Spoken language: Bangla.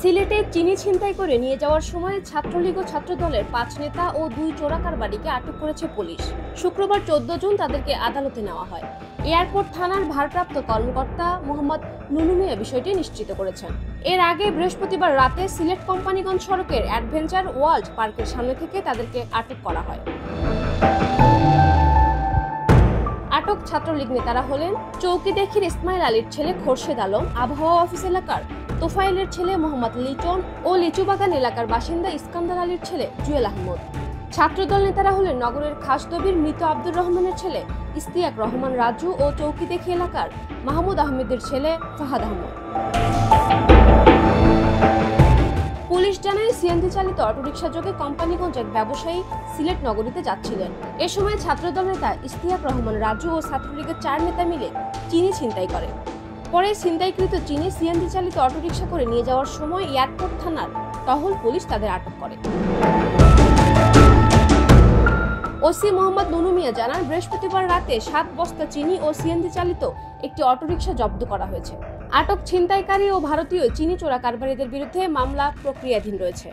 সিলেটে চিনি ছিনতাই করে নিয়ে যাওয়ার সময় ছাত্রলীগ ও ছাত্রদলের ৫ নেতা ও ২ চোরাকারবারিকে আটক করেছে পুলিশ। শুক্রবার ১৪ জুন তাদেরকে আদালতে নেওয়া হয়। এয়ারপোর্ট থানার ভারপ্রাপ্ত কর্মকর্তা মোহাম্মদ নুনু মিয়া বিষয়টি নিশ্চিত করেছেন। এর আগে বৃহস্পতিবার রাতে সিলেট কোম্পানিগঞ্জ সড়কের অ্যাডভেঞ্চার ওয়ার্ল্ড পার্কের সামনে থেকে তাদেরকে আটক করা হয়। আটক ছাত্রলীগ নেতারা হলেন চৌকিদেখির ইসমাইল আলীর ছেলে খোরশেদ আলম, আবহাওয়া অফিস এলাকার তোফাইলের ছেলে মোহাম্মদ লিটন ও লিচুবাগান এলাকার বাসিন্দা ইস্কান্দার আলীর ছেলে জুয়েল আহমদ। ছাত্রদল নেতারা হলেন নগরের খাসদবির মৃত আব্দুর রহমানের ছেলে ইস্তিয়াক রহমান রাজু ও চৌকিদেখি এলাকার মাহমুদ আহমেদের ছেলে ফাহাদ আহমদ। পুলিশ জানায় সিএনজি চালিত অটোরিকশা যোগে কোম্পানিগঞ্জ এক ব্যবসায়ী সিলেট নগরীতে যাচ্ছিলেন। এ সময় ছাত্রদল নেতা ইস্তিয়াক রহমান রাজু ও ছাত্রলীগের ৪ নেতা মিলে চিনি ছিনতাই করে। পরে ছিনতাইকৃত চিনি সিএনজি চালিত অটোরিকশা করে নিয়ে যাওয়ার সময় এয়ারপোর্ট থানার টহল পুলিশ তাদের আটক করে। ওসি মোহাম্মদ নুনু মিয়া জানান, বৃহস্পতিবার রাতে ৭ বস্তা চিনি ও সিএনজি চালিত একটি অটোরিকশা জব্দ করা হয়েছে। আটক ছিনতাইকারী ও ভারতীয় চিনি চোরা কারবারিদের বিরুদ্ধে মামলা প্রক্রিয়াধীন রয়েছে।